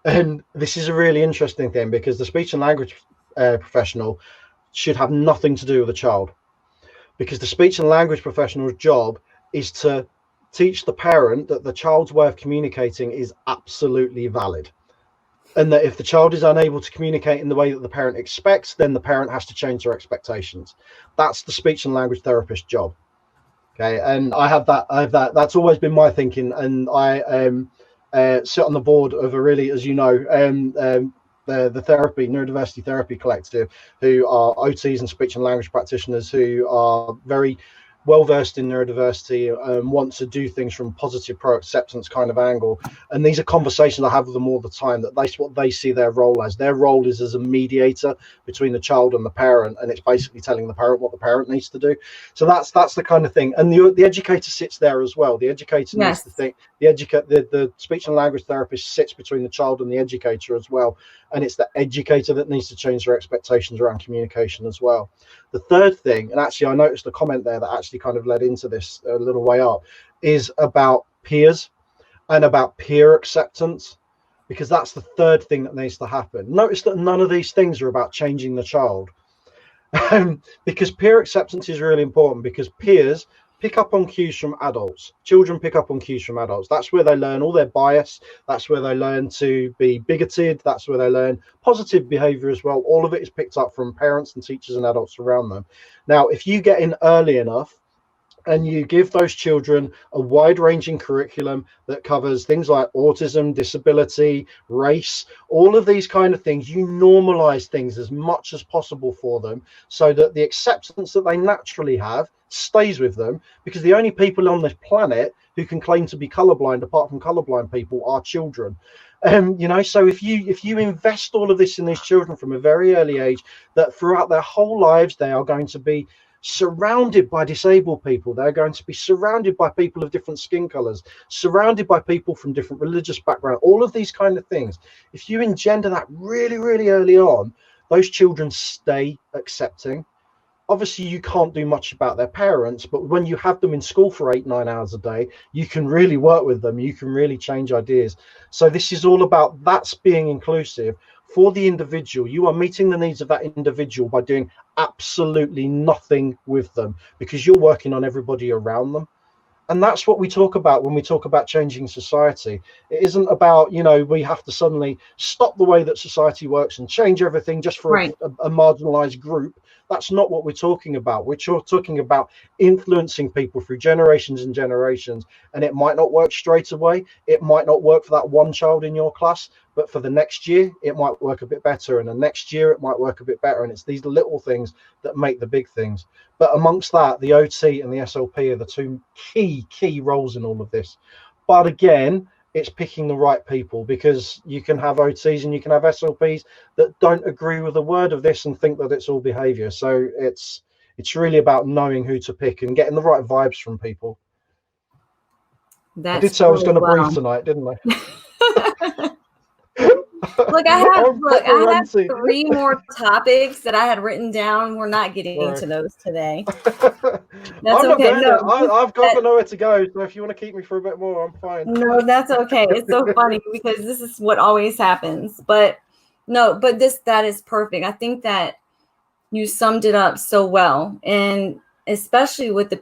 And this is a really interesting thing, because the speech and language professional should have nothing to do with the child, because the speech and language professional's job is to teach the parent that the child's way of communicating is absolutely valid, and that if the child is unable to communicate in the way that the parent expects, then the parent has to change their expectations. That's the speech and language therapist's job. Okay, and I have that. That's always been my thinking, and I sit on the board of a really, as you know, the therapy, neurodiversity therapy collective, who are OTs and speech and language practitioners who are very well versed in neurodiversity and want to do things from positive pro-acceptance kind of angle. And these are conversations I have with them all the time, that that's what they see their role as. Their role is as a mediator between the child and the parent, and it's basically telling the parent what the parent needs to do. So that's the kind of thing. And the educator sits there as well. The educator needs to think. The speech and language therapist sits between the child and the educator as well, and it's the educator that needs to change their expectations around communication as well. The third thing, and actually I noticed a comment there that actually kind of led into this a little way up, is about peers and about peer acceptance, because that's the third thing that needs to happen. Notice that none of these things are about changing the child, because peer acceptance is really important, because peers pick up on cues from adults. Children pick up on cues from adults. That's where they learn all their bias. That's where they learn to be bigoted. That's where they learn positive behavior as well. All of it is picked up from parents and teachers and adults around them. Now, if you get in early enough and you give those children a wide-ranging curriculum that covers things like autism, disability, race, all of these kind of things, you normalize things as much as possible for them, so that the acceptance that they naturally have stays with them, because the only people on this planet who can claim to be colorblind, apart from colorblind people, are children. You know, so if you invest all of this in these children from a very early age, that throughout their whole lives they are going to be surrounded by disabled people, they're going to be surrounded by people of different skin colors, surrounded by people from different religious backgrounds, all of these kind of things. If you engender that really, really early on, those children stay accepting. Obviously, you can't do much about their parents, but when you have them in school for 8-9 hours a day, you can really work with them. You can really change ideas. So this is all about that's being inclusive for the individual. You are meeting the needs of that individual by doing absolutely nothing with them, because you're working on everybody around them. And that's what we talk about when we talk about changing society. It isn't about, you know, we have to suddenly stop the way that society works and change everything just for a marginalized group. That's not what we're talking about. We're talking about influencing people through generations and generations. And it might not work straight away. It might not work for that one child in your class, but for the next year, it might work a bit better. And the next year, it might work a bit better. And it's these little things that make the big things. But amongst that, the OT and the SLP are the two key roles in all of this. But again, it's picking the right people, because you can have OTs and you can have SLPs that don't agree with a word of this and think that it's all behavior. So it's really about knowing who to pick and getting the right vibes from people. I did say I was going to breathe tonight, didn't I? Look, I have 3 more topics that I had written down. We're not getting to those today. That's okay. I've got nowhere to go, so if you want to keep me for a bit more, I'm fine. No, that's okay. It's so funny because this is what always happens. But no, but that is perfect. I think that you summed it up so well, and especially with the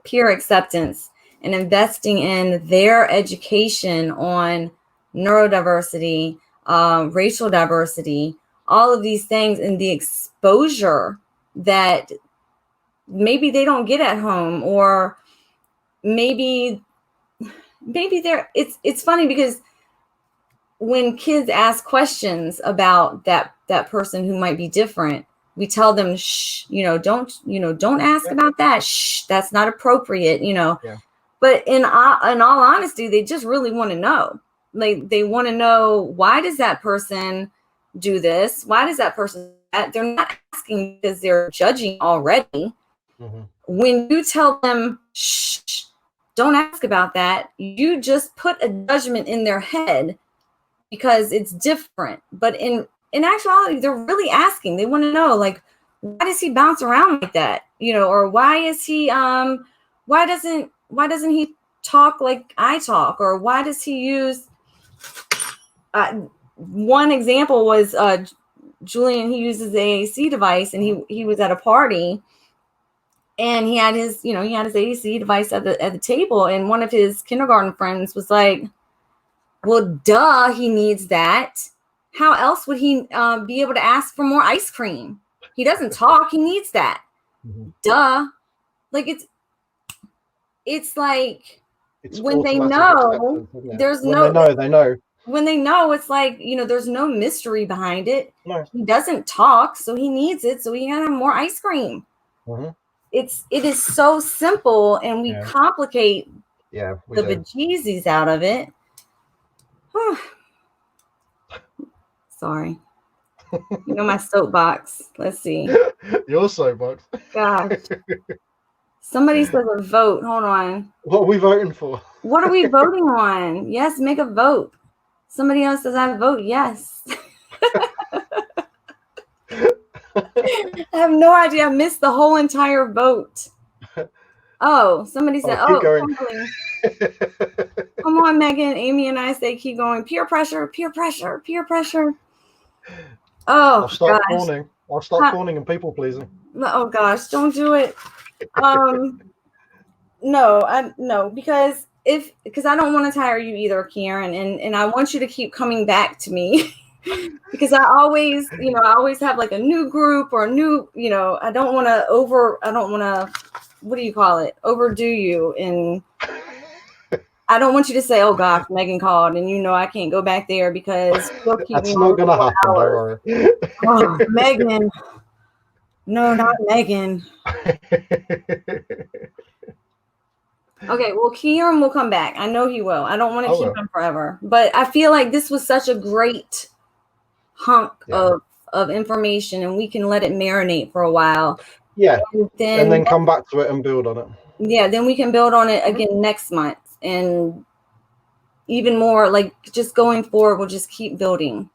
peer acceptance and investing in their education on neurodiversity, racial diversity, all of these things, and the exposure that maybe they don't get at home, or maybe it's funny because when kids ask questions about that person who might be different, we tell them, shh, don't ask about that. Shh, that's not appropriate, Yeah. But in all honesty, they just really want to know. Like, they want to know, why does that person do this? Why does that person do that? They're not asking because they're judging already. Mm-hmm. When you tell them, shh, don't ask about that, you just put a judgment in their head because it's different. But in actuality, they're really asking. They want to know, like, why does he bounce around like that? Or why is he why doesn't he talk like I talk? Or why does he use one example was Julian, he uses the AAC device, and he was at a party, and he had his AAC device at the table, and one of his kindergarten friends was like, well, duh, he needs that. How else would he be able to ask for more ice cream? He doesn't talk, he needs that. Mm-hmm. Duh. Like it's like it's when they know, there's no, they know. When they know, it's like, there's no mystery behind it. No. He doesn't talk, so he needs it, so he can have more ice cream. Mm-hmm. It is so simple, and we complicate the bejesus out of it. Sorry. My soapbox. Let's see. Your soapbox. Gosh. Somebody says a vote. Hold on. What are we voting for? What are we voting on? Yes, make a vote. Somebody else says I vote yes. I have no idea. I missed the whole entire vote. Oh, somebody said, keep going. Come on, Megan. Amy and I say keep going. Peer pressure, peer pressure, peer pressure. Oh, I'll start fawning. I'll start fawning and people pleasing. Oh gosh, don't do it. No, because I don't want to tire you either, Kieran, and I want you to keep coming back to me. Because I always have like a new group or a new, I don't want to what do you call it? Overdo you. And I don't want you to say, oh gosh, Megan called, and I can't go back there because you'll keep that's not going to happen. Don't worry. Oh, Megan. No, not Megan. Okay, well, Kieran will come back. I know he will. I don't want to keep him forever. But I feel like this was such a great hunk of information, and we can let it marinate for a while. Yeah. And then come back to it and build on it. Yeah, then we can build on it again next month. And even more, like, just going forward, we'll just keep building.